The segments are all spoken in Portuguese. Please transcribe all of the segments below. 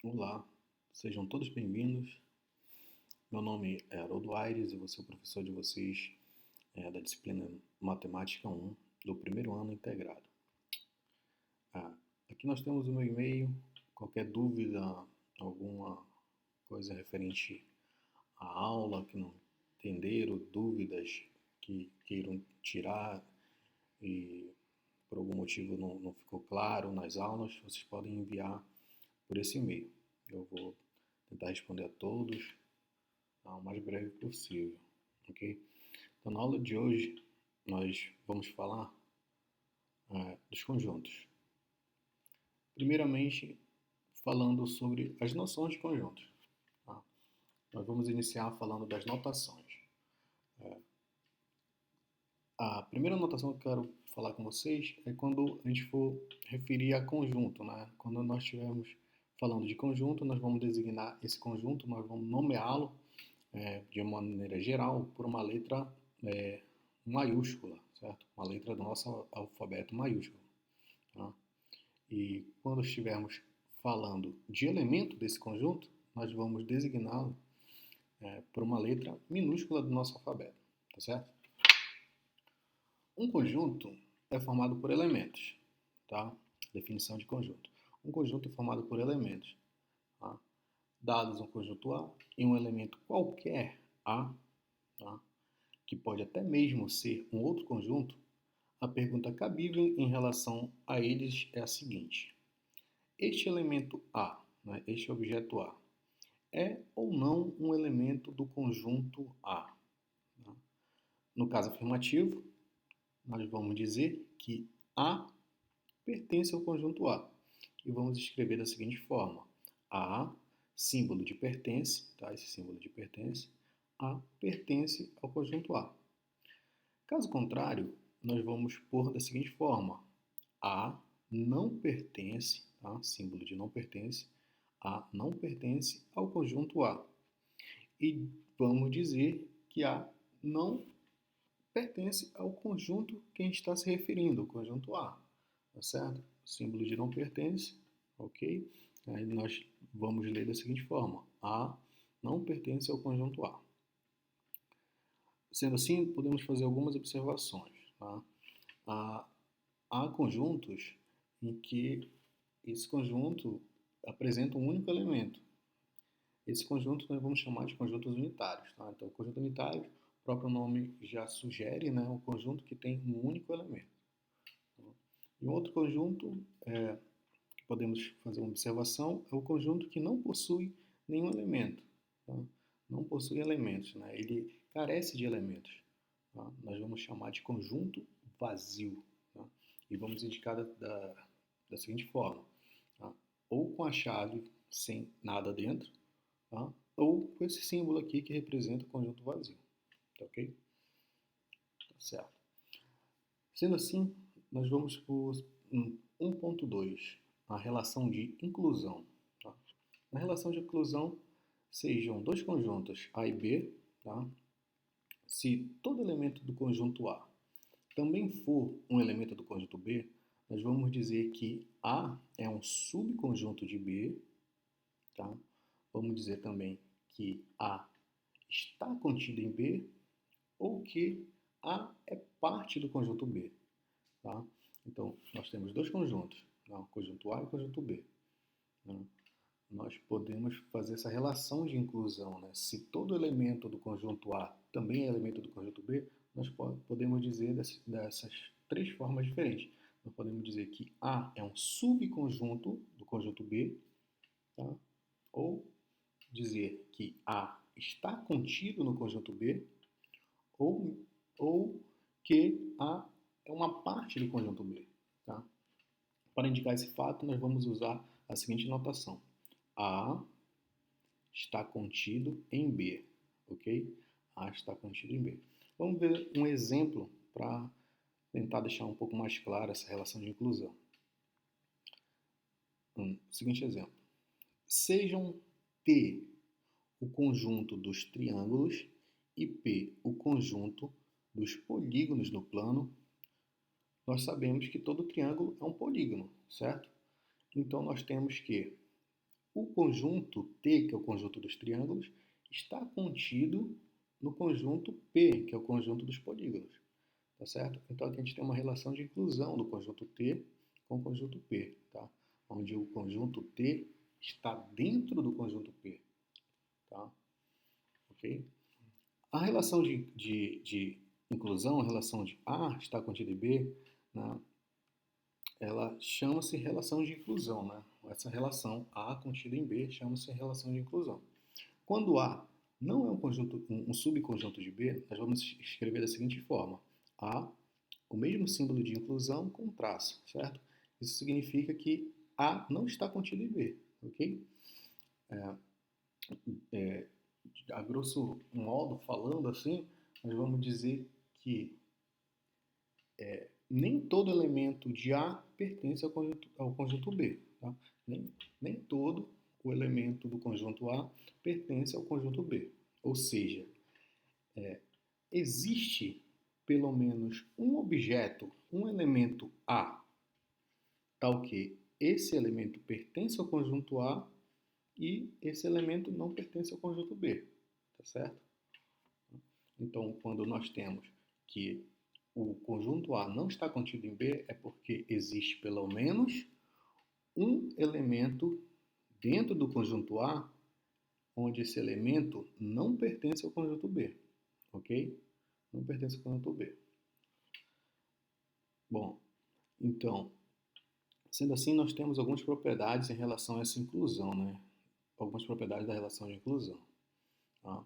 Olá, sejam todos bem-vindos. Meu nome é Haroldo Aires e vou ser o professor de vocês da disciplina Matemática 1 do primeiro ano integrado. Ah, aqui nós temos o meu e-mail. Qualquer dúvida, alguma coisa referente à aula que não entenderam, dúvidas que queiram tirar e por algum motivo não ficou claro nas aulas, vocês podem enviar por esse e-mail. Eu vou tentar responder a todos o mais breve possível, ok? Então, na aula de hoje, nós vamos falar dos conjuntos. Primeiramente, falando sobre as noções de conjuntos. Tá? Nós vamos iniciar falando das notações. A primeira notação que eu quero falar com vocês é quando a gente for referir a conjunto, né? Quando nós estivermos falando de conjunto, nós vamos designar esse conjunto, nós vamos nomeá-lo de uma maneira geral por uma letra maiúscula, certo? Uma letra do nosso alfabeto maiúsculo. Tá? E quando estivermos falando de elemento desse conjunto, nós vamos designá-lo por uma letra minúscula do nosso alfabeto, tá certo? Um conjunto é formado por elementos, tá? Definição de conjunto. Um conjunto é formado por elementos, tá? Dados um conjunto A e um elemento qualquer A, tá? Que pode até mesmo ser um outro conjunto, a pergunta cabível em relação a eles é a seguinte: este elemento A, né, este objeto A, é ou não um elemento do conjunto A? Né? No caso afirmativo, nós vamos dizer que A pertence ao conjunto A. E vamos escrever da seguinte forma: A, símbolo de pertence, tá? Esse símbolo de pertence, A pertence ao conjunto A. Caso contrário, nós vamos pôr da seguinte forma: A não pertence, tá? Símbolo de não pertence, A não pertence ao conjunto A. E vamos dizer que A não pertence ao conjunto que a gente está se referindo, o conjunto A, tá certo? Símbolo de não pertence, ok? Aí nós vamos ler da seguinte forma: A não pertence ao conjunto A. Sendo assim, podemos fazer algumas observações. Tá? Há conjuntos em que esse conjunto apresenta um único elemento. Esse conjunto nós vamos chamar de conjuntos unitários. Tá? Então, o conjunto unitário, o próprio nome já sugere, né, um conjunto que tem um único elemento. E um outro conjunto que podemos fazer uma observação é o conjunto que não possui nenhum elemento. Tá? Não possui elementos, né? Ele carece de elementos. Tá? Nós vamos chamar de conjunto vazio. Tá? E vamos indicar da seguinte forma: tá? Ou com a chave sem nada dentro, tá? Ou com esse símbolo aqui que representa o conjunto vazio. Tá ok? Tá certo. Sendo assim, nós vamos por 1.2, a relação de inclusão. Tá? Na relação de inclusão, sejam dois conjuntos A e B, tá? Se todo elemento do conjunto A também for um elemento do conjunto B, nós vamos dizer que A é um subconjunto de B, tá? Vamos dizer também que A está contido em B ou que A é parte do conjunto B. Tá? Então, nós temos dois conjuntos, tá? O conjunto A e o conjunto B. Né? Nós podemos fazer essa relação de inclusão. Né? Se todo elemento do conjunto A também é elemento do conjunto B, nós podemos dizer dessas três formas diferentes. Nós podemos dizer que A é um subconjunto do conjunto B, tá? Ou dizer que A está contido no conjunto B, ou, ou que A é uma parte do conjunto B. Tá? Para indicar esse fato, nós vamos usar a seguinte notação: A está contido em B, ok? A está contido em B. Vamos ver um exemplo para tentar deixar um pouco mais clara essa relação de inclusão. Seguinte exemplo: sejam T o conjunto dos triângulos e P o conjunto dos polígonos no plano. Nós sabemos que todo triângulo é um polígono, certo? Então nós temos que o conjunto T, que é o conjunto dos triângulos, está contido no conjunto P, que é o conjunto dos polígonos. Tá certo? Então aqui a gente tem uma relação de inclusão do conjunto T com o conjunto P, tá? Onde o conjunto T está dentro do conjunto P, tá? Ok? A relação de inclusão, a relação de A está contida em B, né? Ela chama-se relação de inclusão, né? Essa relação A contida em B chama-se relação de inclusão. Quando A não é um subconjunto de B, nós vamos escrever da seguinte forma: A, o mesmo símbolo de inclusão com traço, certo? Isso significa que A não está contido em B, ok? A grosso modo, falando assim, nós vamos dizer que nem todo elemento de A pertence ao conjunto B. Tá? Nem todo o elemento do conjunto A pertence ao conjunto B. Ou seja, existe pelo menos um objeto, um elemento A, tal que esse elemento pertence ao conjunto A e esse elemento não pertence ao conjunto B. Tá certo? Então, quando nós temos que o conjunto A não está contido em B, é porque existe pelo menos um elemento dentro do conjunto A onde esse elemento não pertence ao conjunto B, ok? Não pertence ao conjunto B. Bom, então, sendo assim, nós temos algumas propriedades em relação a essa inclusão, né? Algumas propriedades da relação de inclusão. Tá?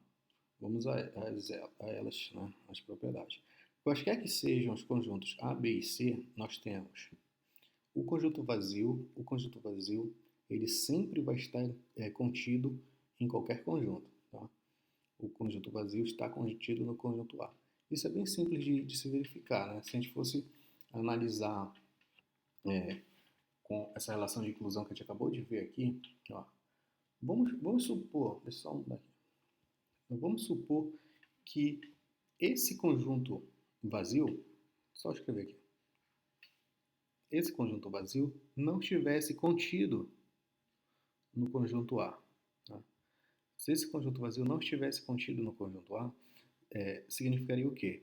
Vamos a elas, né? As propriedades. Quaisquer que sejam os conjuntos A, B e C, nós temos o conjunto vazio. O conjunto vazio, ele sempre vai estar contido em qualquer conjunto. Tá? O conjunto vazio está contido no conjunto A. Isso é bem simples de se verificar, né? Se a gente fosse analisar com essa relação de inclusão que a gente acabou de ver aqui, ó, vamos supor, deixa eu só mudar aqui. Vamos supor que esse conjunto vazio, só escrever aqui, esse conjunto vazio não estivesse contido no conjunto A. Tá? Se esse conjunto vazio não estivesse contido no conjunto A, significaria o quê?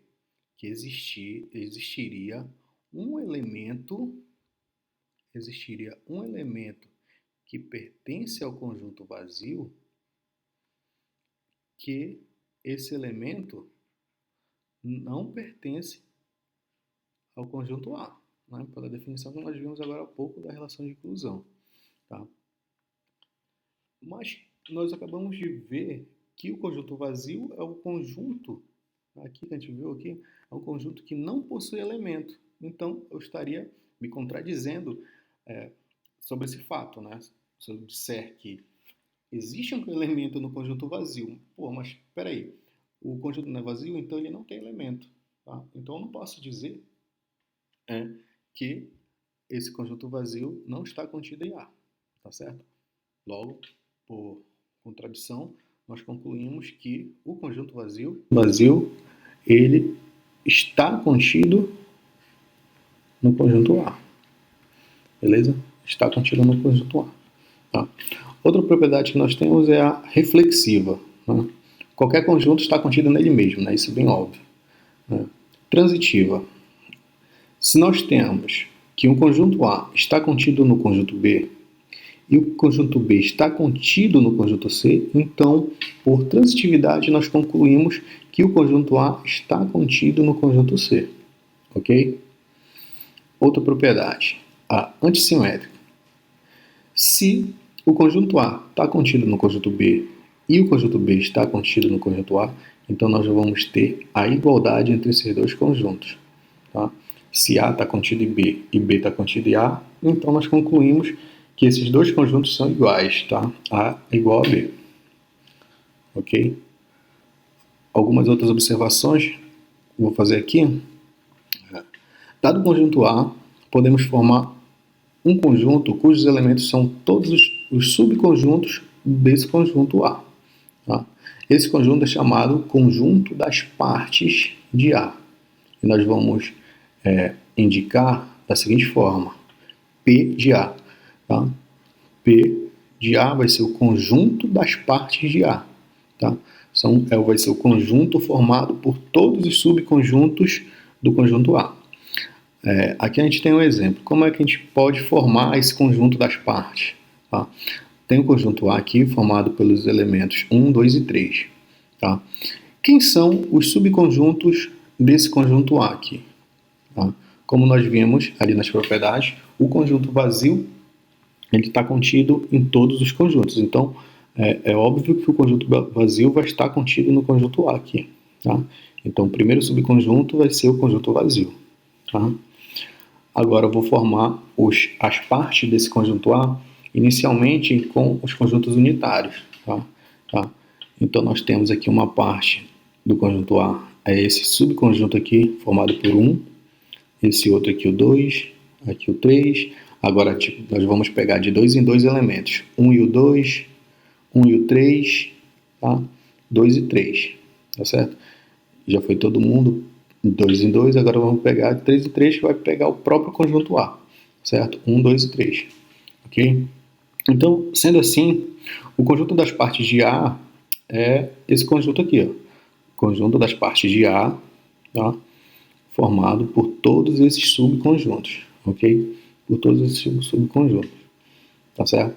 Que existiria um elemento que pertence ao conjunto vazio, que esse elemento não pertence ao conjunto A, né? Pela definição que nós vimos agora há pouco da relação de inclusão. Tá? Mas nós acabamos de ver que o conjunto vazio é o conjunto, aqui que a gente viu aqui, é um conjunto que não possui elemento. Então, eu estaria me contradizendo sobre esse fato, né? Se eu disser que existe um elemento no conjunto vazio, pô, mas espera aí, o conjunto não é vazio, então ele não tem elemento. Tá? Então, eu não posso dizer que esse conjunto vazio não está contido em A, tá certo? Logo, por contradição, nós concluímos que o conjunto vazio ele está contido no conjunto A, beleza? Está contido no conjunto A. Tá? Outra propriedade que nós temos é a reflexiva. Né? Qualquer conjunto está contido nele mesmo, né? Isso é bem óbvio. Né? Transitiva. Se nós temos que um conjunto A está contido no conjunto B e o conjunto B está contido no conjunto C, então, por transitividade, nós concluímos que o conjunto A está contido no conjunto C. Ok? Outra propriedade, a antissimétrica. Se o conjunto A está contido no conjunto B e o conjunto B está contido no conjunto A, então nós vamos ter a igualdade entre esses dois conjuntos. Tá? Se A está contido em B e B está contido em A, então nós concluímos que esses dois conjuntos são iguais. Tá? A igual a B. Ok? Algumas outras observações vou fazer aqui. Dado o conjunto A, podemos formar um conjunto cujos elementos são todos os subconjuntos desse conjunto A. Tá? Esse conjunto é chamado conjunto das partes de A. E nós vamos indicar da seguinte forma: P de A. Tá? P de A vai ser o conjunto das partes de A. Tá? Vai ser o conjunto formado por todos os subconjuntos do conjunto A. Aqui a gente tem um exemplo. Como é que a gente pode formar esse conjunto das partes? Tá? Tem o conjunto A aqui, formado pelos elementos 1, 2 e 3. Tá? Quem são os subconjuntos desse conjunto A aqui? Tá? Como nós vimos ali nas propriedades, o conjunto vazio ele está contido em todos os conjuntos. Então, é óbvio que o conjunto vazio vai estar contido no conjunto A aqui. Tá? Então, o primeiro subconjunto vai ser o conjunto vazio. Tá? Agora, eu vou formar as partes desse conjunto A inicialmente com os conjuntos unitários. Tá? Então, nós temos aqui uma parte do conjunto A, é esse subconjunto aqui, formado por 1, esse outro aqui o 2, aqui o 3. Agora, nós vamos pegar de 2 em 2 elementos. 1 e o 2, 1 e o 3, tá? 2 e 3, tá certo? Já foi todo mundo 2 em 2, agora vamos pegar de 3 em 3, que vai pegar o próprio conjunto A, certo? 1, 2 e 3, ok? Então, sendo assim, o conjunto das partes de A é esse conjunto aqui, ó. Conjunto das partes de A, tá? Formado por todos esses subconjuntos, ok? Por todos esses subconjuntos, tá certo?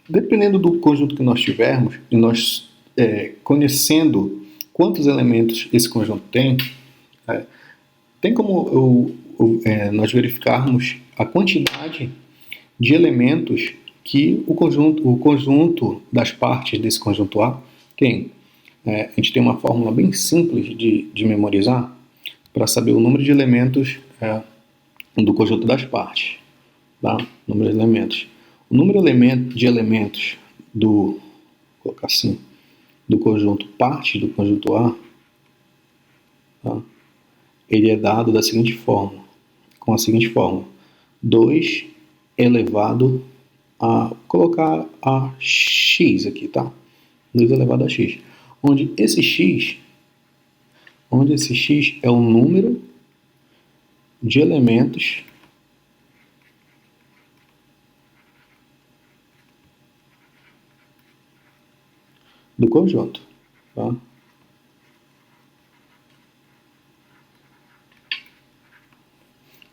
Dependendo do conjunto que nós tivermos, e nós conhecendo quantos elementos esse conjunto tem, tem como nós verificarmos a quantidade de elementos que o conjunto das partes desse conjunto A tem. A gente tem uma fórmula bem simples de memorizar para saber o número de elementos do conjunto das partes. Tá? Número de elementos. O número de elementos vou colocar assim, do conjunto parte do conjunto A, tá? Ele é dado da seguinte forma, com a seguinte fórmula: 2 elevado a, colocar a x aqui, tá? 2 elevado a x, onde esse x é o número de elementos do conjunto, tá?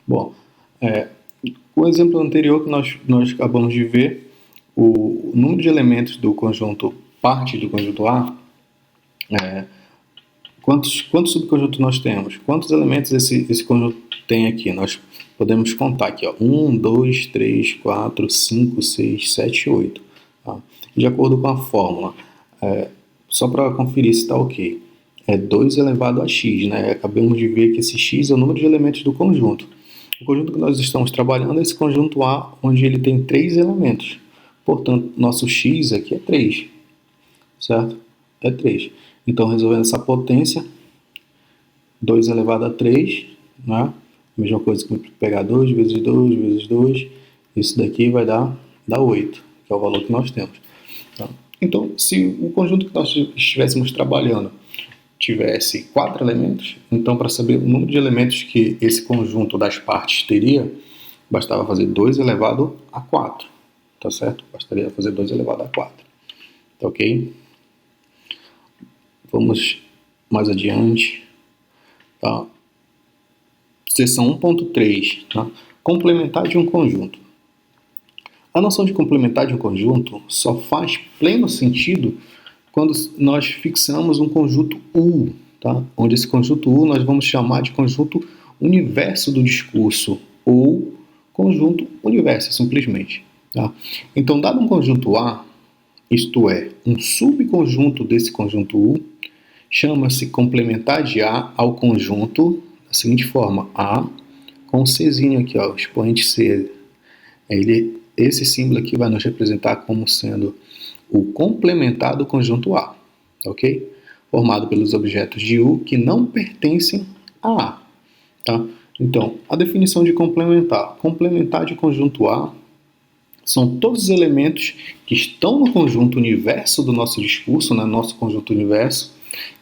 Bom, o exemplo anterior que nós acabamos de ver, o número de elementos do conjunto parte do conjunto A, quantos subconjuntos nós temos? Quantos elementos esse conjunto tem aqui? Nós podemos contar aqui, ó, 1, 2, 3, 4, 5, 6, 7, 8. Tá? De acordo com a fórmula, só para conferir se está ok, é 2 elevado a x, né? Acabamos de ver que esse x é o número de elementos do conjunto. O conjunto que nós estamos trabalhando é esse conjunto A, onde ele tem 3 elementos. Portanto, nosso x aqui é 3, certo? É 3. Então, resolvendo essa potência, 2 elevado a 3, né? Mesma coisa que pegar 2 vezes 2 vezes 2, isso daqui vai dar 8, que é o valor que nós temos. Tá? Então, se o conjunto que nós estivéssemos trabalhando tivesse 4 elementos, então para saber o número de elementos que esse conjunto das partes teria, bastava fazer 2 elevado a 4, tá certo? Bastaria fazer 2 elevado a 4, tá ok? Vamos mais adiante, tá? Seção 1.3, tá? Complementar de um conjunto. A noção de complementar de um conjunto só faz pleno sentido quando nós fixamos um conjunto U, tá? Onde esse conjunto U nós vamos chamar de conjunto universo do discurso ou conjunto universo, simplesmente. Tá? Então, dado um conjunto A, isto é, um subconjunto desse conjunto U, chama-se complementar de A ao conjunto da seguinte forma: A com Czinho aqui, ó, o expoente C. Esse símbolo aqui vai nos representar como sendo o complementar do conjunto A, ok? Formado pelos objetos de U que não pertencem a A, tá? Então, a definição de complementar. Complementar de conjunto A são todos os elementos que estão no conjunto universo do nosso discurso, né, nosso conjunto universo,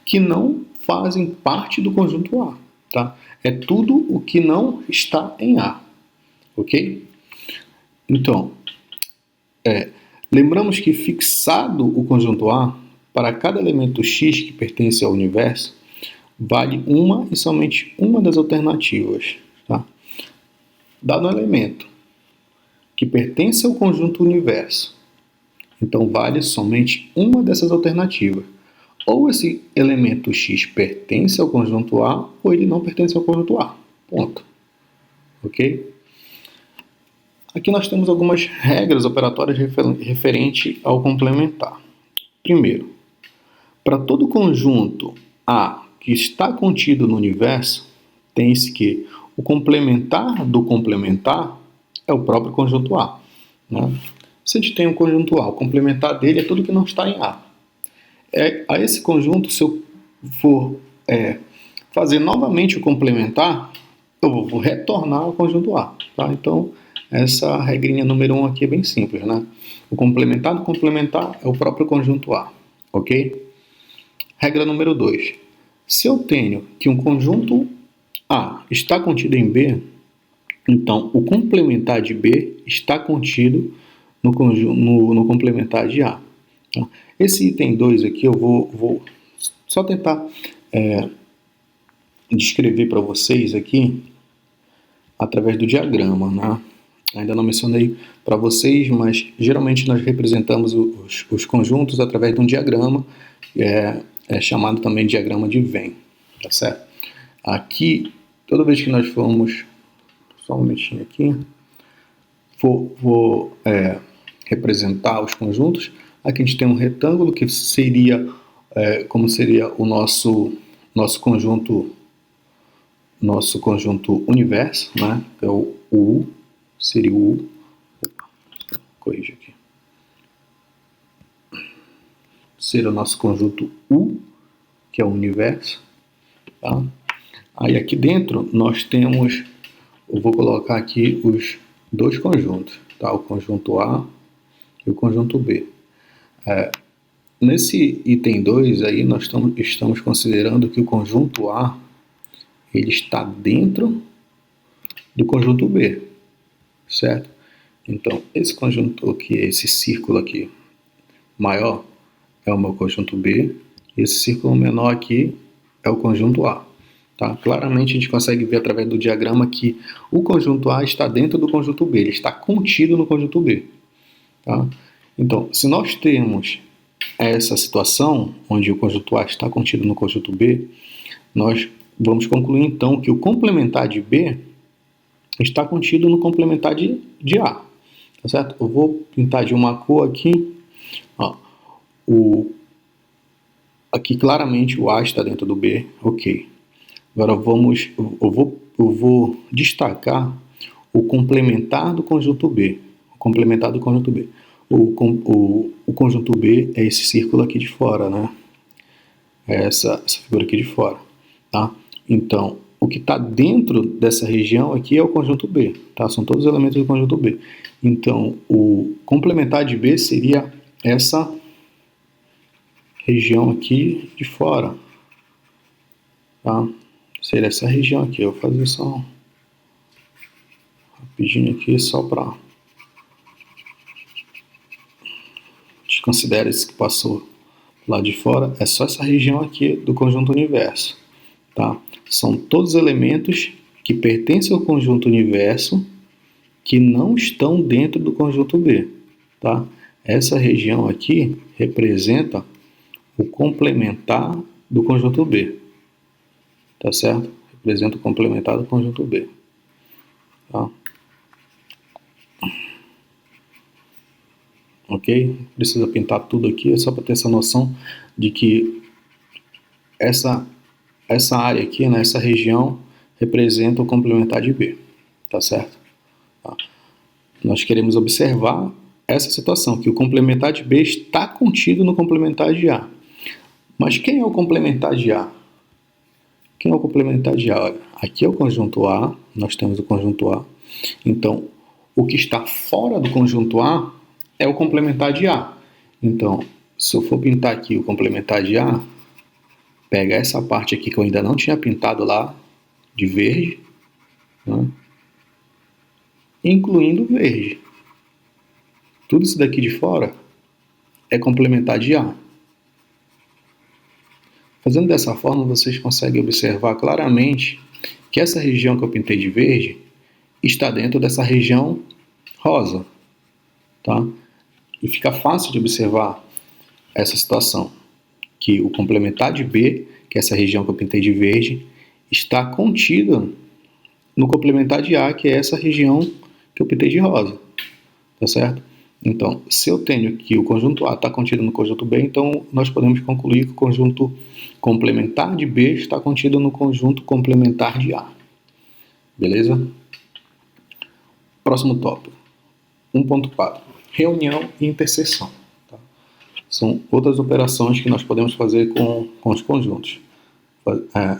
que não fazem parte do conjunto A, tá? É tudo o que não está em A, ok? Então, Lembramos que fixado o conjunto A, para cada elemento x que pertence ao universo, vale uma e somente uma das alternativas. Tá? Dado um elemento que pertence ao conjunto universo, então vale somente uma dessas alternativas. Ou esse elemento x pertence ao conjunto A, ou ele não pertence ao conjunto A. Ponto. Ok? Aqui nós temos algumas regras operatórias referente ao complementar. Primeiro, para todo conjunto A que está contido no universo, tem-se que o complementar do complementar é o próprio conjunto A. Né? Se a gente tem um conjunto A, o complementar dele é tudo que não está em A. A esse conjunto, se eu for fazer novamente o complementar, eu vou retornar ao conjunto A. Tá? Então, essa regrinha número 1 aqui é bem simples. Né? O complementar do complementar é o próprio conjunto A. Ok? Regra número 2. Se eu tenho que um conjunto A está contido em B, então o complementar de B está contido no complementar de A. Tá? Esse item 2 aqui eu vou só tentar descrever para vocês aqui através do diagrama. Né? Ainda não mencionei para vocês, mas geralmente nós representamos os conjuntos através de um diagrama, é chamado também de diagrama de Venn, tá certo? Aqui, toda vez que nós formos, só um minutinho aqui, vou representar os conjuntos. Aqui a gente tem um retângulo que seria como seria o nosso conjunto universo, né? É o U, seria o U. Corrija aqui. Seria o nosso conjunto U, que é o universo. Tá? Aí aqui dentro nós temos, eu vou colocar aqui os dois conjuntos, tá? O conjunto A e o conjunto B. Nesse item 2 aí nós estamos considerando que o conjunto A ele está dentro do conjunto B, certo? Então esse conjunto aqui, esse círculo aqui maior é o meu conjunto B, e esse círculo menor aqui é o conjunto A. Tá? Claramente a gente consegue ver através do diagrama que o conjunto A está dentro do conjunto B, ele está contido no conjunto B. Tá? Então, se nós temos essa situação, onde o conjunto A está contido no conjunto B, nós vamos concluir então que o complementar de B está contido no complementar de A. Tá certo? Eu vou pintar de uma cor aqui. Ó, aqui claramente o A está dentro do B, ok. Agora eu vou destacar o complementar do conjunto B. O complementar do conjunto B. O conjunto B é esse círculo aqui de fora, né? É essa figura aqui de fora, tá? Então, o que está dentro dessa região aqui é o conjunto B, tá? São todos os elementos do conjunto B. Então, o complementar de B seria essa região aqui de fora, tá? Seria essa região aqui. Eu vou fazer só rapidinho aqui, só para desconsiderar esse que passou lá de fora. É só essa região aqui do conjunto universo, tá? São todos elementos que pertencem ao conjunto universo que não estão dentro do conjunto B, tá? Essa região aqui representa o complementar do conjunto B, tá certo? Representa o complementar do conjunto B, tá? Ok? Precisa pintar tudo aqui, é só para ter essa noção de que essa área aqui, né, essa região, representa o complementar de B, tá certo? Tá. Nós queremos observar essa situação, que o complementar de B está contido no complementar de A. Mas quem é o complementar de A? Quem é o complementar de A? Olha, aqui é o conjunto A, nós temos o conjunto A. Então, o que está fora do conjunto A é o complementar de A. Então, se eu for pintar aqui o complementar de A, pega essa parte aqui que eu ainda não tinha pintado lá, de verde, né? Incluindo verde. Tudo isso daqui de fora é complementar de A. Fazendo dessa forma, vocês conseguem observar claramente que essa região que eu pintei de verde está dentro dessa região rosa, tá? E fica fácil de observar essa situação, que o complementar de B, que é essa região que eu pintei de verde, está contida no complementar de A, que é essa região que eu pintei de rosa, tá certo? Então, se eu tenho que o conjunto A está contido no conjunto B, então nós podemos concluir que o conjunto complementar de B está contido no conjunto complementar de A. Beleza? Próximo tópico. 1.4. Reunião e interseção. Tá? São outras operações que nós podemos fazer com os conjuntos.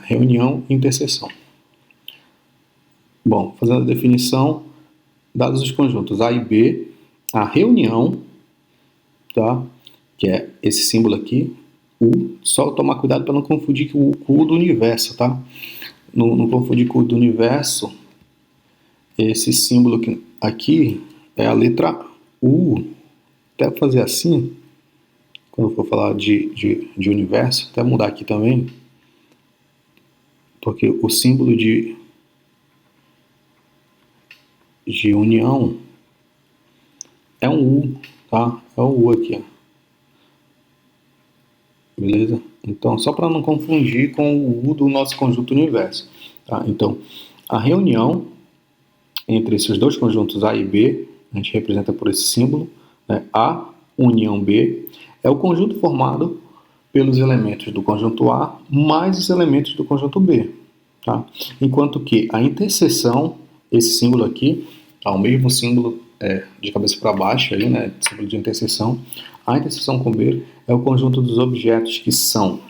Reunião e interseção. Bom, fazendo a definição, dados os conjuntos A e B, a reunião, tá? Que é esse símbolo aqui, U, só tomar cuidado para não confundir com o U do universo, tá? Não confundir com o do universo, esse símbolo aqui é a letra U, até fazer assim, quando for falar de universo, até mudar aqui também, porque o símbolo de união é um U, tá? É o U aqui, ó. Beleza? Então, só para não confundir com o U do nosso conjunto universo, tá? Então, a reunião entre esses dois conjuntos A e B, a gente representa por esse símbolo, né? A união B, é o conjunto formado pelos elementos do conjunto A mais os elementos do conjunto B, tá? Enquanto que a interseção, esse símbolo aqui, tá? O mesmo símbolo de cabeça para baixo, aí, né? Símbolo de interseção. A interseção com B é o conjunto dos objetos que são,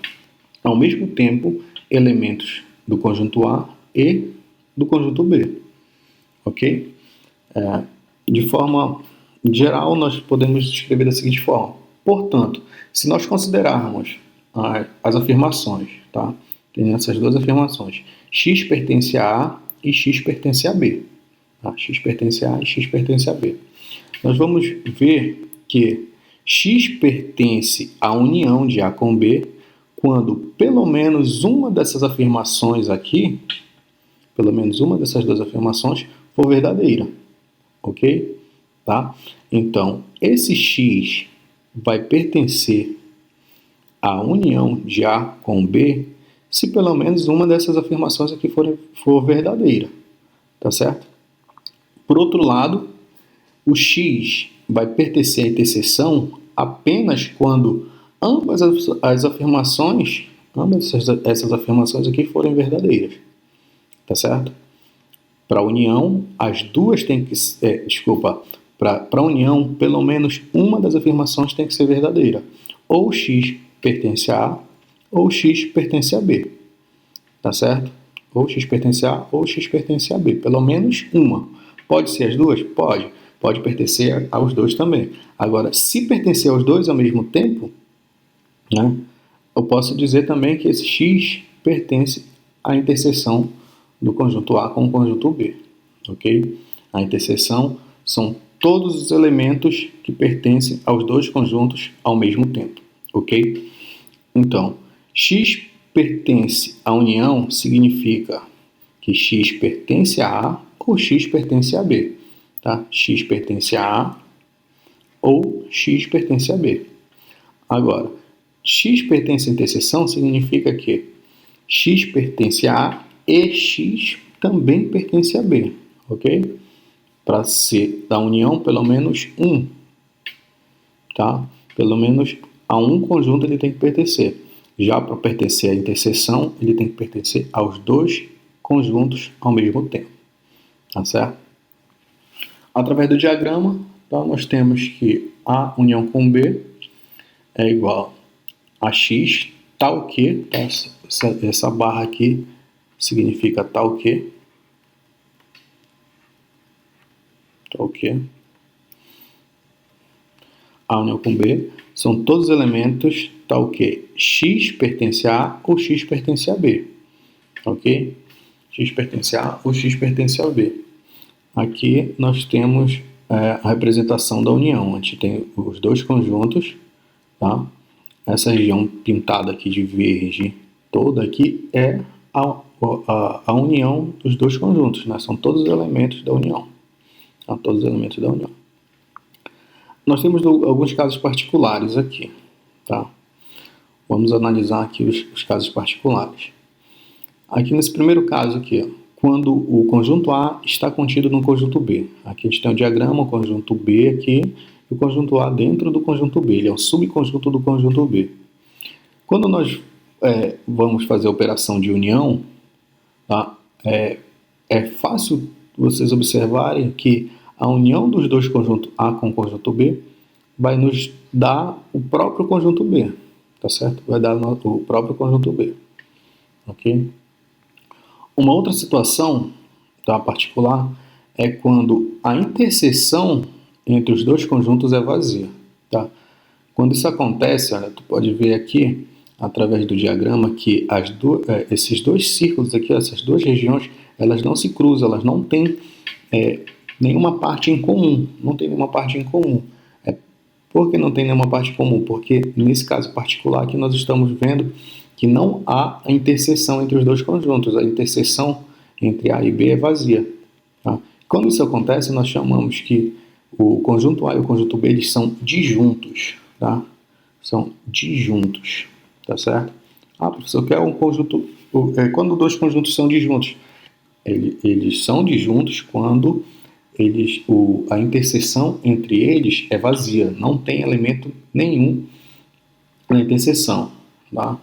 ao mesmo tempo, elementos do conjunto A e do conjunto B, ok? De forma geral, nós podemos escrever da seguinte forma. Portanto, se nós considerarmos as afirmações, tá? Tem essas duas afirmações. X pertence a A e X pertence a B. Tá? X pertence a A e X pertence a B. Nós vamos ver que X pertence à união de A com B quando pelo menos uma dessas afirmações aqui, pelo menos uma dessas duas afirmações, for verdadeira. Ok? Tá? Então, esse X vai pertencer à união de A com B se pelo menos uma dessas afirmações aqui for verdadeira. Tá certo? Por outro lado, o X vai pertencer à interseção apenas quando ambas as afirmações, essas afirmações aqui forem verdadeiras. Tá certo? Para a união, as duas têm que ser, para a união, pelo menos uma das afirmações tem que ser verdadeira. Ou X pertence a A, ou X pertence a B. Tá certo? Ou X pertence a A, ou X pertence a B. Pelo menos uma. Pode ser as duas? Pode. Pode pertencer aos dois também. Agora, se pertencer aos dois ao mesmo tempo, né, eu posso dizer também que esse X pertence à interseção do conjunto A com o conjunto B. Ok? A interseção são todos os elementos que pertencem aos dois conjuntos ao mesmo tempo. Ok? Então, X pertence à união significa que X pertence a A ou X pertence a B. Tá? X pertence a A ou X pertence a B. Agora, X pertence à interseção significa que X pertence a A e X também pertence a B. Ok? Para ser da união, pelo menos um. Tá? Pelo menos a um conjunto ele tem que pertencer. Já para pertencer à interseção, ele tem que pertencer aos dois conjuntos ao mesmo tempo. Tá certo? Através do diagrama, tá, nós temos que A união com B é igual a X tal que, tá, essa barra aqui significa tal que, A união com B são todos os elementos tal que X pertence a A ou X pertence a B. Ok? X pertence a A ou X pertence a B. Aqui nós temos a representação da união. A gente tem os dois conjuntos, tá? Essa região pintada aqui de verde toda aqui é a união dos dois conjuntos, né? São todos os elementos da união. São todos os elementos da união. Nós temos alguns casos particulares aqui, tá? Vamos analisar aqui os casos particulares. Aqui nesse primeiro caso aqui, quando o conjunto A está contido no conjunto B. Aqui a gente tem o diagrama, o conjunto B aqui, e o conjunto A dentro do conjunto B. Ele é um subconjunto do conjunto B. Quando nós vamos fazer a operação de união, tá? É fácil vocês observarem que a união dos dois conjuntos A com o conjunto B vai nos dar o próprio conjunto B, tá certo? Vai dar o próprio conjunto B, ok? Uma outra situação, tá, particular é quando a interseção entre os dois conjuntos é vazia, tá? Quando isso acontece, olha, tu pode ver aqui através do diagrama que esses dois círculos aqui, essas duas regiões, elas não se cruzam, elas não têm nenhuma parte em comum, não tem nenhuma parte em comum. Por que não tem nenhuma parte em comum? Porque nesse caso particular aqui nós estamos vendo que não há a interseção entre os dois conjuntos, a interseção entre A e B é vazia. Tá? Quando isso acontece, nós chamamos que o conjunto A e o conjunto B eles são disjuntos, tá? São disjuntos, tá certo? Ah, professor, quer um conjunto... Quando dois conjuntos são disjuntos? Eles são disjuntos quando a interseção entre eles é vazia, não tem elemento nenhum na interseção, tá?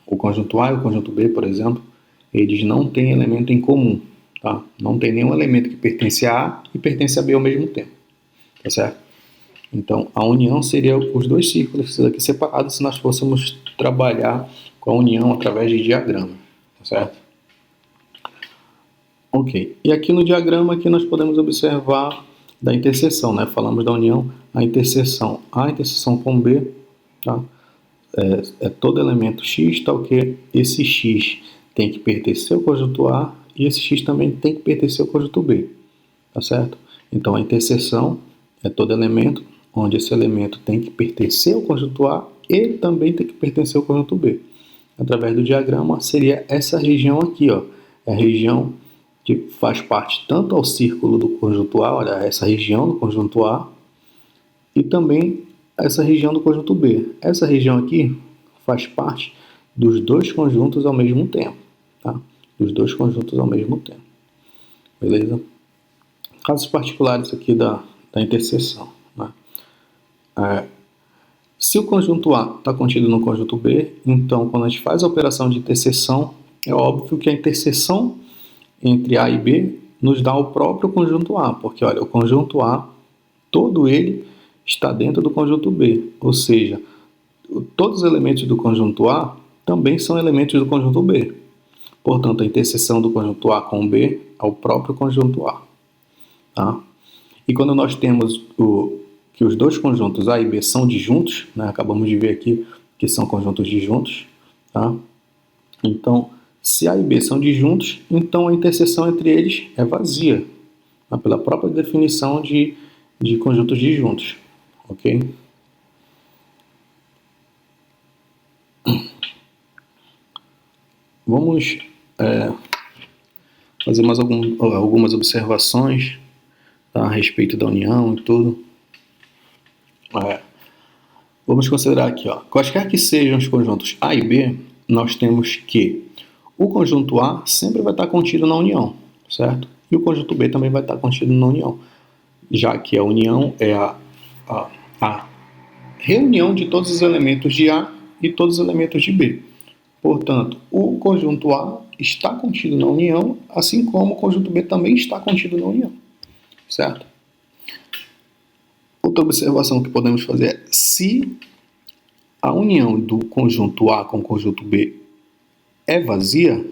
O conjunto A e o conjunto B, por exemplo, eles não têm elemento em comum, tá? Não tem nenhum elemento que pertence a A e pertence a B ao mesmo tempo, tá certo? Então, a união seria os dois círculos aqui separados se nós fôssemos trabalhar com a união através de diagrama, tá certo? Ok, e aqui no diagrama aqui nós podemos observar da interseção, né? Falamos da união, a interseção com B, tá? Todo elemento X, tal que esse X tem que pertencer ao conjunto A e esse X também tem que pertencer ao conjunto B, tá certo? Então a interseção é todo elemento onde esse elemento tem que pertencer ao conjunto A e também tem que pertencer ao conjunto B. Através do diagrama seria essa região aqui, ó, é a região que faz parte tanto ao círculo do conjunto A, olha, essa região do conjunto A, e também essa região do conjunto B. Essa região aqui faz parte dos dois conjuntos ao mesmo tempo, tá? Dos dois conjuntos ao mesmo tempo, beleza? Casos particulares aqui da interseção, né? Se o conjunto A está contido no conjunto B, então quando a gente faz a operação de interseção, é óbvio que a interseção entre A e B nos dá o próprio conjunto A, porque olha, o conjunto A, todo ele está dentro do conjunto B, ou seja, todos os elementos do conjunto A também são elementos do conjunto B. Portanto, a interseção do conjunto A com B é o próprio conjunto A. Tá? E quando nós temos que os dois conjuntos A e B são disjuntos, né? Acabamos de ver aqui que são conjuntos disjuntos, tá? Então, se A e B são disjuntos, então a interseção entre eles é vazia, tá? Pela própria definição de conjuntos disjuntos, ok? Vamos fazer mais algumas observações, tá, a respeito da união e tudo. Vamos considerar aqui, ó, quaisquer que sejam os conjuntos A e B, nós temos que o conjunto A sempre vai estar contido na união, certo? E o conjunto B também vai estar contido na união, já que a união é a reunião de todos os elementos de A e todos os elementos de B. Portanto, o conjunto A está contido na união, assim como o conjunto B também está contido na união, certo? Outra observação que podemos fazer é, se a união do conjunto A com o conjunto B é vazia,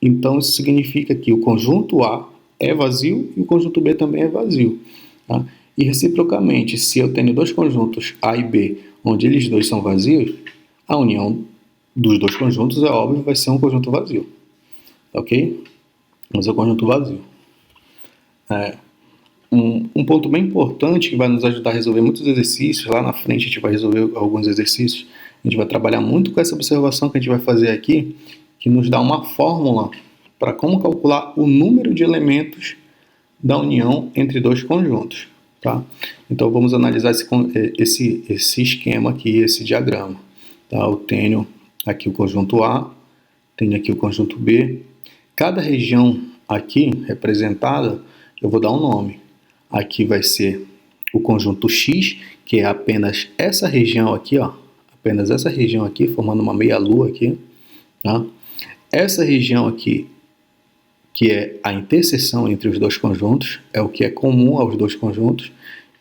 então isso significa que o conjunto A é vazio e o conjunto B também é vazio, tá? E reciprocamente, se eu tenho dois conjuntos A e B, onde eles dois são vazios, a união dos dois conjuntos, é óbvio, vai ser um conjunto vazio, ok? Mas é um conjunto vazio. Um ponto bem importante que vai nos ajudar a resolver muitos exercícios, lá na frente a gente vai resolver alguns exercícios, a gente vai trabalhar muito com essa observação que a gente vai fazer aqui, que nos dá uma fórmula para como calcular o número de elementos da união entre dois conjuntos. Tá? Então vamos analisar esse esquema aqui, esse diagrama. Tá? Eu tenho aqui o conjunto A, tenho aqui o conjunto B. Cada região aqui representada, eu vou dar um nome. Aqui vai ser o conjunto X, que é apenas essa região aqui, ó, apenas essa região aqui, formando uma meia-lua aqui. Tá? Essa região aqui, que é a interseção entre os dois conjuntos, é o que é comum aos dois conjuntos,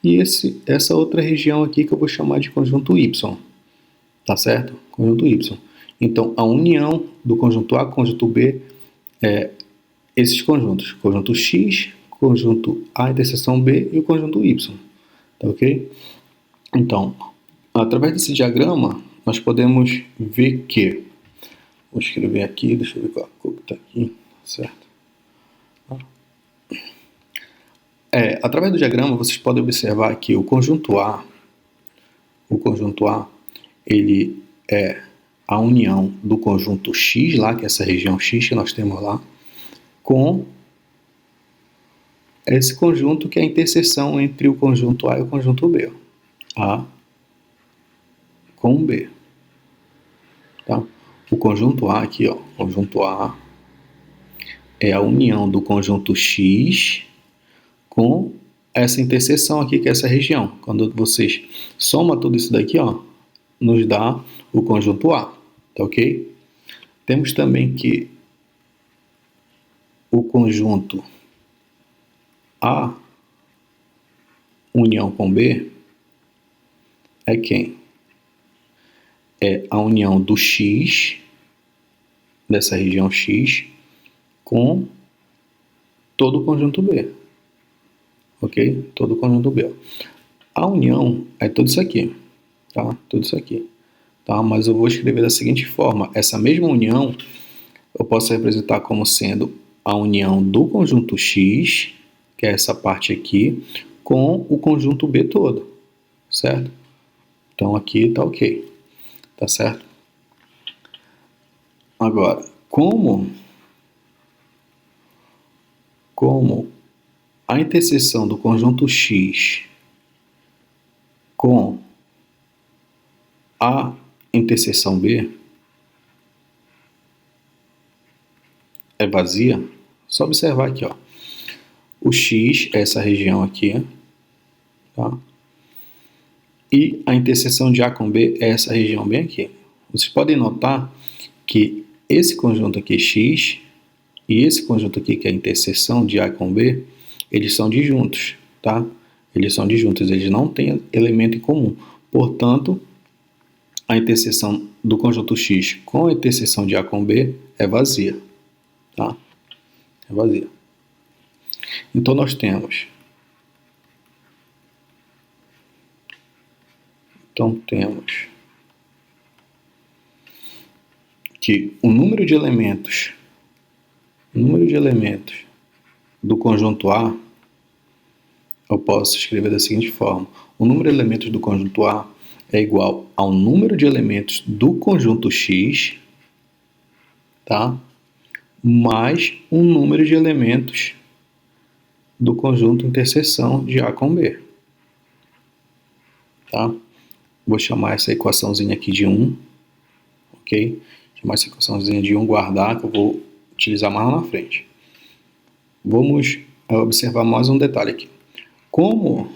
e essa outra região aqui que eu vou chamar de conjunto Y, tá certo? Conjunto Y. Então, a união do conjunto A com o conjunto B é esses conjuntos, conjunto X, conjunto A interseção B e o conjunto Y, tá ok? Então, através desse diagrama, nós podemos ver que, vou escrever aqui, deixa eu ver qual a cor que está aqui, certo? Através do diagrama, vocês podem observar que o conjunto A, ele é a união do conjunto X, lá, que é essa região X que nós temos lá, com esse conjunto que é a interseção entre o conjunto A e o conjunto B. A com B. Tá? O conjunto A aqui, ó, conjunto A é a união do conjunto X com essa interseção aqui, que é essa região. Quando vocês somam tudo isso daqui, ó, nos dá o conjunto A, tá ok? Temos também que o conjunto A união com B é quem? É a união do X, dessa região X, com todo o conjunto B. Ok? Todo o conjunto B. A união é tudo isso aqui. Tá? Tudo isso aqui. Tá? Mas eu vou escrever da seguinte forma. Essa mesma união eu posso representar como sendo a união do conjunto X, que é essa parte aqui, com o conjunto B todo. Certo? Então aqui tá ok. Tá certo? Agora, como a interseção do conjunto X com a interseção B é vazia, só observar aqui, ó. O X é essa região aqui, tá? E a interseção de A com B é essa região bem aqui. Vocês podem notar que esse conjunto aqui X e esse conjunto aqui, que é a interseção de A com B, eles são disjuntos, tá? Eles são disjuntos, eles não têm elemento em comum. Portanto, a interseção do conjunto X com a interseção de A com B é vazia, tá? É vazia. Então, nós temos que o número de elementos do conjunto A, eu posso escrever da seguinte forma. O número de elementos do conjunto A é igual ao número de elementos do conjunto X, tá? Mais um número de elementos do conjunto interseção de A com B. Tá? Vou chamar essa equaçãozinha aqui de 1, ok? Chamar essa equaçãozinha de 1, guardar, que eu vou utilizar mais lá na frente. Vamos observar mais um detalhe aqui. Como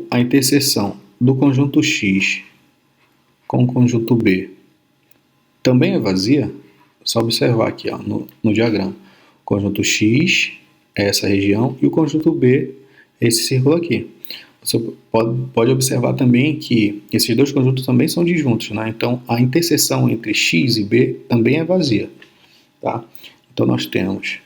a interseção do conjunto X com o conjunto B também é vazia, só observar aqui, ó, no diagrama. O conjunto X é essa região e o conjunto B é esse círculo aqui. Você pode observar também que esses dois conjuntos também são disjuntos, né? Então, a interseção entre X e B também é vazia, tá? Então, nós temos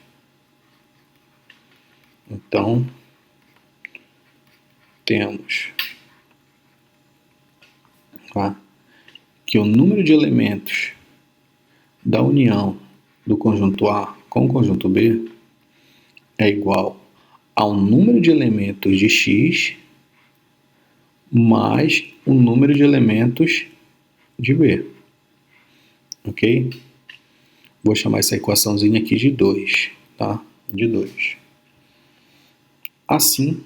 tá? Que o número de elementos da união do conjunto A com o conjunto B é igual ao número de elementos de x mais o número de elementos de b. Ok? Vou chamar essa equaçãozinha aqui de 2, tá? De 2. Assim,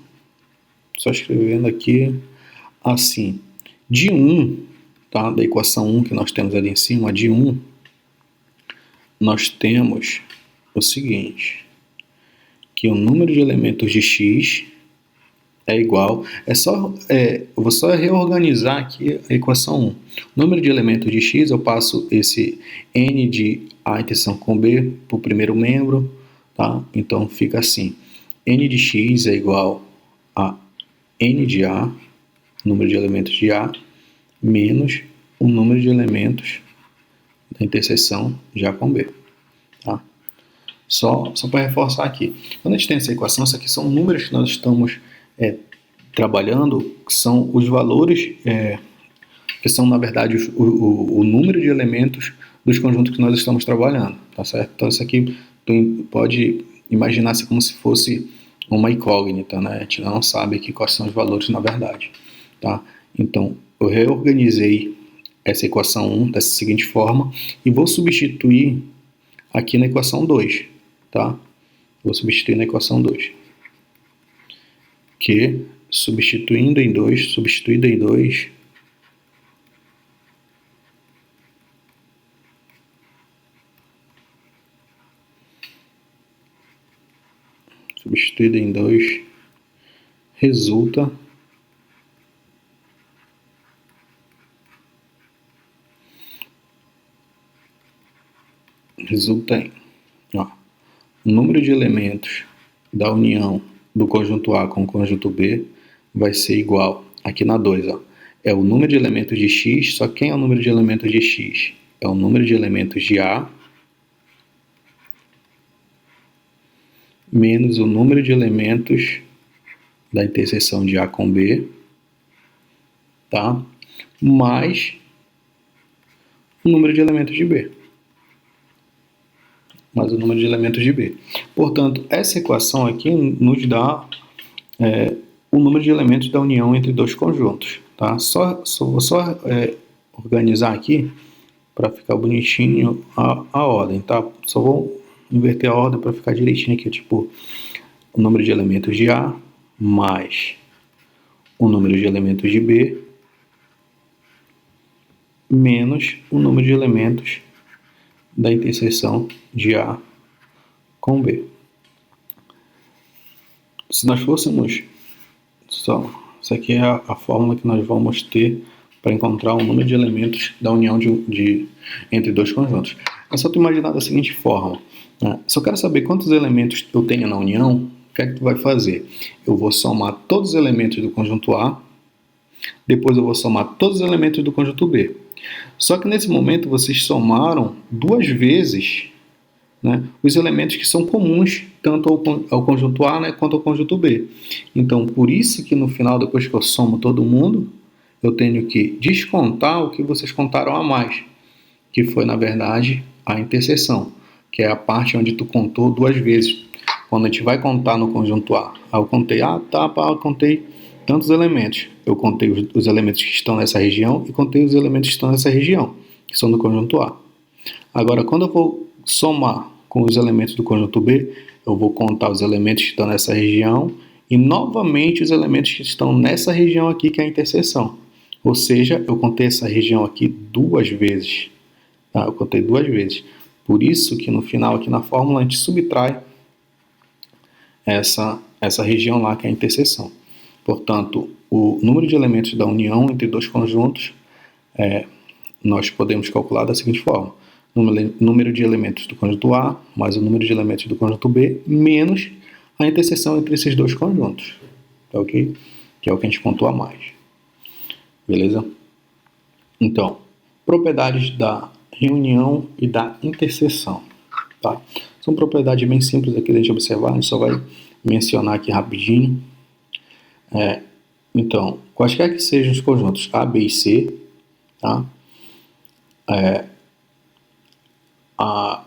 só escrevendo aqui, assim, de 1, tá? Da equação 1 que nós temos ali em cima, de 1, nós temos o seguinte, que o número de elementos de x é igual, eu vou só reorganizar aqui a equação 1. O número de elementos de x, eu passo esse n de a interseção com b para o primeiro membro, tá? Então fica assim, n de x é igual a n de a, número de elementos de a, menos o número de elementos da interseção de a com b, tá? Só para reforçar aqui, quando a gente tem essa equação, isso aqui são números que nós estamos trabalhando, são os valores que são, na verdade, o número de elementos dos conjuntos que nós estamos trabalhando, tá certo? Então, isso aqui tu pode imaginar-se como se fosse uma incógnita, né? A gente não sabe aqui quais são os valores, na verdade, tá? Então, eu reorganizei essa equação 1 dessa seguinte forma e vou substituir aqui na equação 2, tá? Vou substituir na equação 2, que substituído em 2 resulta em o número de elementos da união do conjunto A com o conjunto B vai ser igual, aqui na 2, é o número de elementos de x, só quem é o número de elementos de x? É o número de elementos de A menos o número de elementos da interseção de A com B, tá? Mais o número de elementos de B. Mais o número de elementos de B. Portanto, essa equação aqui nos dá o número de elementos da união entre dois conjuntos, tá? Vou só organizar aqui para ficar bonitinho a ordem, tá? Só vou inverter a ordem para ficar direitinho aqui, tipo, o número de elementos de A mais o número de elementos de B menos o número de elementos da interseção de A com B. Se nós fôssemos isso aqui é a fórmula que nós vamos ter para encontrar o número de elementos da união entre dois conjuntos. É só tu imaginar da seguinte forma, né? Se eu quero saber quantos elementos eu tenho na união, o que é que tu vai fazer? Eu vou somar todos os elementos do conjunto A, depois eu vou somar todos os elementos do conjunto B. Só que nesse momento vocês somaram duas vezes, né, os elementos que são comuns tanto ao conjunto A, né, quanto ao conjunto B. Então, por isso que no final, depois que eu somo todo mundo, eu tenho que descontar o que vocês contaram a mais, que foi, na verdade, a interseção, que é a parte onde tu contou duas vezes. Quando a gente vai contar no conjunto A, eu contei, eu contei tantos elementos. Eu contei os elementos que estão nessa região e contei os elementos que estão nessa região, que são do conjunto A. Agora, quando eu vou somar com os elementos do conjunto B, eu vou contar os elementos que estão nessa região e novamente os elementos que estão nessa região aqui, que é a interseção. Ou seja, eu contei essa região aqui duas vezes. Tá? Eu contei duas vezes. Por isso que no final, aqui na fórmula, a gente subtrai essa região lá, que é a interseção. Portanto, o número de elementos da união entre dois conjuntos, nós podemos calcular da seguinte forma. Número de elementos do conjunto A mais o número de elementos do conjunto B menos a interseção entre esses dois conjuntos, tá ok? Que é o que a gente pontua mais, beleza? Então, propriedades da reunião e da interseção, tá? São propriedades bem simples aqui da gente observar, a gente só vai mencionar aqui rapidinho. Então, quaisquer que sejam os conjuntos A, B e C, tá? A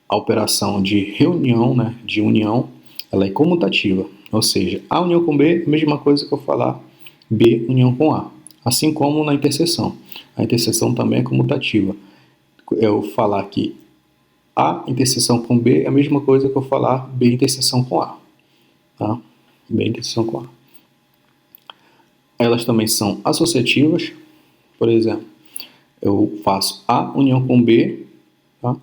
operação de reunião, né, de união, ela é comutativa, ou seja, A união com B é a mesma coisa que eu falar B união com A, assim como na interseção. A interseção também é comutativa. Eu falar que A interseção com B é a mesma coisa que eu falar B interseção com A. Tá? B interseção com A. Elas também são associativas. Por exemplo, eu faço A união com B, tá?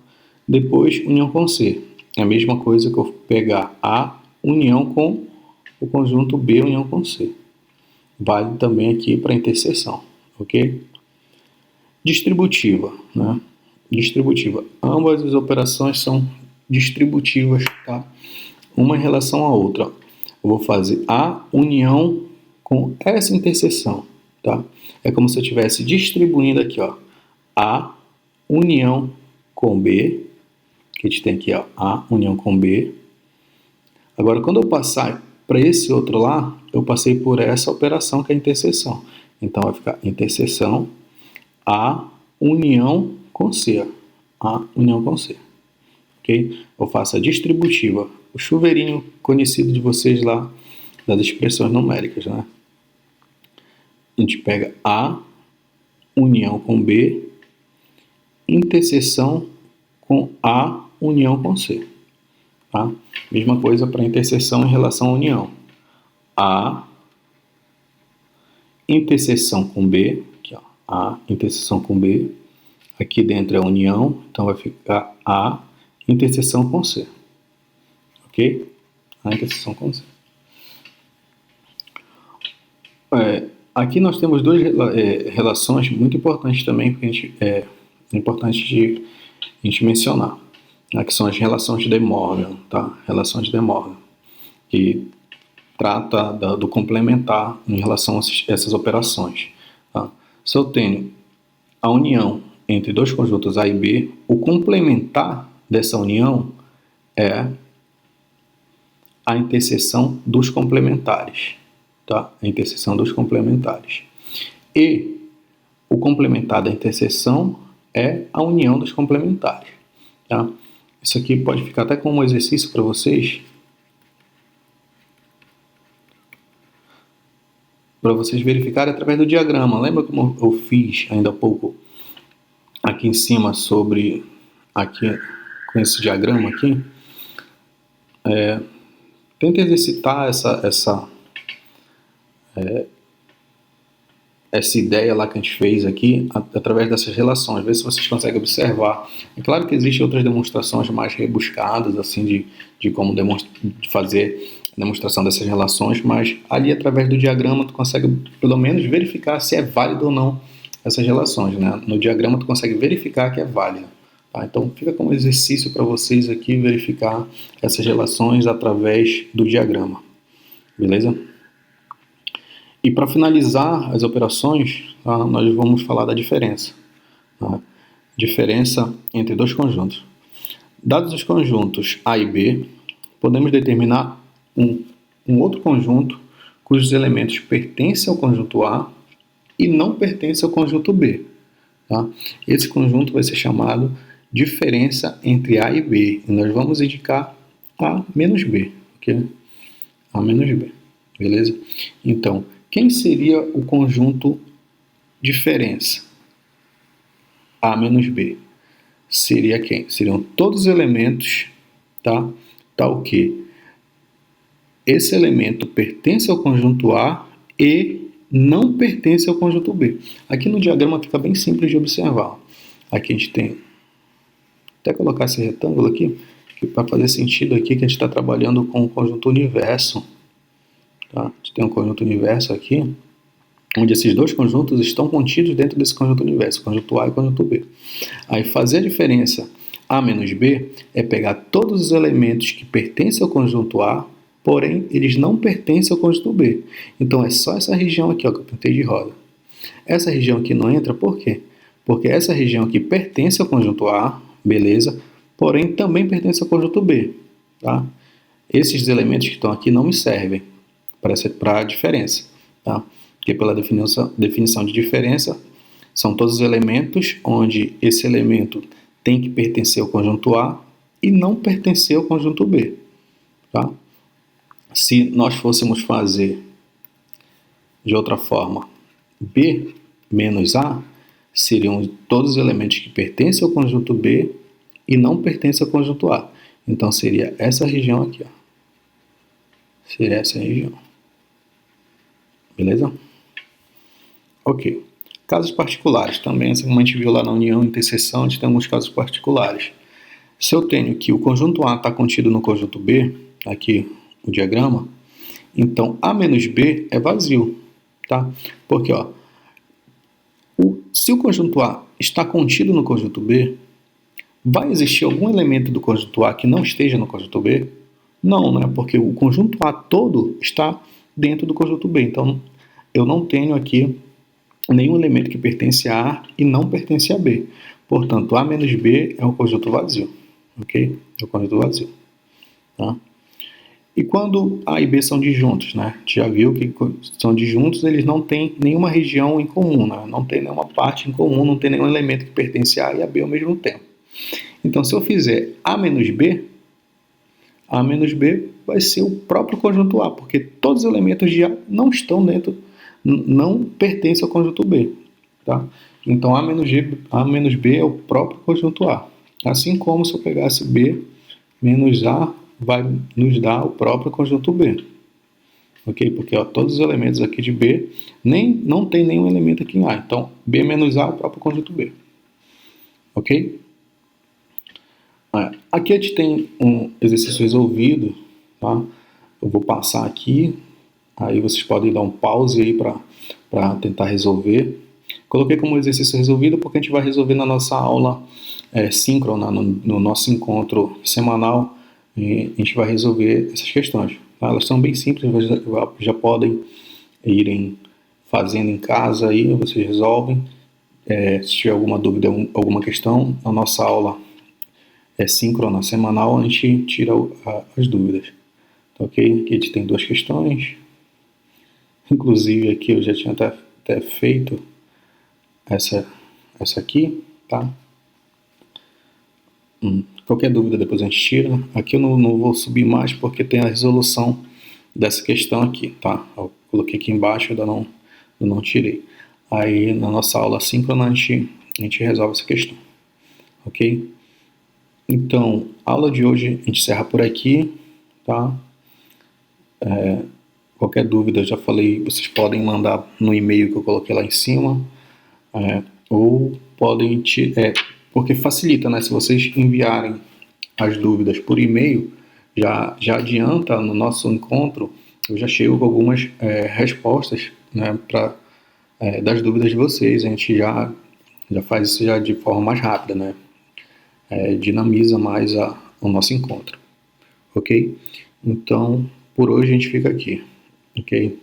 Depois união com C. É a mesma coisa que eu pegar A união com o conjunto B união com C. Vale também aqui para interseção, ok? Distributiva, né? Distributiva. Ambas as operações são distributivas, tá? Uma em relação à outra. Eu vou fazer A união com essa interseção, tá? É como se eu estivesse distribuindo aqui, ó, A união com B, que a gente tem aqui, ó, A união com B. Agora, quando eu passar para esse outro lá, eu passei por essa operação que é a interseção. Então, vai ficar interseção A união com C. A união com C. Ok? Eu faço a distributiva. O chuveirinho conhecido de vocês lá, das expressões numéricas, né? A gente pega A união com B, interseção com A união com C. Tá? Mesma coisa para interseção em relação à união. A interseção com B, aqui, ó, A interseção com B, aqui dentro é a união, então vai ficar A interseção com C. Ok? A interseção com C. Aqui nós temos duas relações muito importantes também, que é importante de a gente mencionar, né, que são as relações de De Morgan, tá? Relações de De Morgan, que trata do complementar em relação a essas operações. Tá? Se eu tenho a união entre dois conjuntos A e B, o complementar dessa união é a interseção dos complementares. Tá? A interseção dos complementares. E o complementar da interseção é a união dos complementares. Tá? Isso aqui pode ficar até como um exercício para vocês verificarem através do diagrama. Lembra como eu fiz ainda há pouco aqui em cima sobre aqui com esse diagrama aqui? Tenta exercitar essa ideia lá que a gente fez aqui através dessas relações, ver se vocês conseguem observar. É claro que existem outras demonstrações mais rebuscadas assim de como fazer a demonstração dessas relações, mas ali através do diagrama tu consegue pelo menos verificar se é válido ou não essas relações, né? No diagrama tu consegue verificar que é válido. Tá? Então fica como exercício para vocês aqui verificar essas relações através do diagrama, beleza? E para finalizar as operações, tá, nós vamos falar da diferença. Tá? Diferença entre dois conjuntos. Dados os conjuntos A e B, podemos determinar um outro conjunto cujos elementos pertencem ao conjunto A e não pertencem ao conjunto B. Tá? Esse conjunto vai ser chamado diferença entre A e B. E nós vamos indicar A menos B. Okay? A menos B. Beleza? Então, quem seria o conjunto diferença? A menos B. Seria quem? Seriam todos os elementos, tá? Tal que esse elemento pertence ao conjunto A e não pertence ao conjunto B. Aqui no diagrama fica bem simples de observar. Aqui a gente tem, até colocar esse retângulo aqui, que para fazer sentido aqui que a gente está trabalhando com o conjunto universo. Tá? A gente tem um conjunto universo aqui, onde esses dois conjuntos estão contidos dentro desse conjunto universo, conjunto A e conjunto B. Aí fazer a diferença A menos B é pegar todos os elementos que pertencem ao conjunto A, porém eles não pertencem ao conjunto B. Então é só essa região aqui, ó, que eu pintei de rosa. Essa região aqui não entra, por quê? Porque essa região aqui pertence ao conjunto A, beleza, porém também pertence ao conjunto B. Tá? Esses elementos que estão aqui não me servem para a diferença, tá? Porque pela definição de diferença, são todos os elementos onde esse elemento tem que pertencer ao conjunto A e não pertencer ao conjunto B, tá? Se nós fôssemos fazer de outra forma, B menos A seriam todos os elementos que pertencem ao conjunto B e não pertencem ao conjunto A. Então seria essa região aqui, ó. Seria essa região. Beleza? Ok. Casos particulares também, assim como a gente viu lá na união e interseção, a gente tem alguns casos particulares. Se eu tenho que o conjunto A está contido no conjunto B, aqui o diagrama, então A menos B é vazio, tá? Porque, ó, se o conjunto A está contido no conjunto B, vai existir algum elemento do conjunto A que não esteja no conjunto B? Não, né? Porque o conjunto A todo está dentro do conjunto B. Então, eu não tenho aqui nenhum elemento que pertence a A e não pertence a B. Portanto, A menos B é um conjunto vazio. Ok? É um conjunto vazio. Tá? E quando A e B são disjuntos, né? A gente já viu que são disjuntos, eles não têm nenhuma região em comum, né? Não tem nenhuma parte em comum, não tem nenhum elemento que pertence a A e a B ao mesmo tempo. Então, se eu fizer A menos B vai ser o próprio conjunto A, porque todos os elementos de A não estão dentro, não pertencem ao conjunto B. Tá? Então, A menos B é o próprio conjunto A. Assim como se eu pegasse B menos A, vai nos dar o próprio conjunto B. Ok? Porque ó, todos os elementos aqui de B não tem nenhum elemento aqui em A. Então, B menos A é o próprio conjunto B. Ok? Aqui a gente tem um exercício resolvido, tá? Eu vou passar aqui, aí vocês podem dar um pause aí para tentar resolver. Coloquei como exercício resolvido porque a gente vai resolver na nossa aula síncrona, no nosso encontro semanal, e a gente vai resolver essas questões. Tá? Elas são bem simples, já podem irem fazendo em casa aí, vocês resolvem. Se tiver alguma dúvida, alguma questão, a nossa aula síncrona, semanal, a gente tira as dúvidas. Tá, ok? Aqui a gente tem duas questões. Inclusive aqui eu já tinha até feito essa aqui, tá? Qualquer dúvida depois a gente tira. Aqui eu não vou subir mais porque tem a resolução dessa questão aqui, tá? Eu coloquei aqui embaixo, eu não tirei. Aí na nossa aula síncrona a gente resolve essa questão, ok? Então, a aula de hoje a gente encerra por aqui, tá? Qualquer dúvida, eu já falei, vocês podem mandar no e-mail que eu coloquei lá em cima, ou podem, porque facilita, né? Se vocês enviarem as dúvidas por e-mail, já adianta no nosso encontro, eu já chego com algumas respostas, né, das dúvidas de vocês, a gente já faz isso já de forma mais rápida, né? Dinamiza mais o nosso encontro, ok? Então, por hoje a gente fica aqui, ok?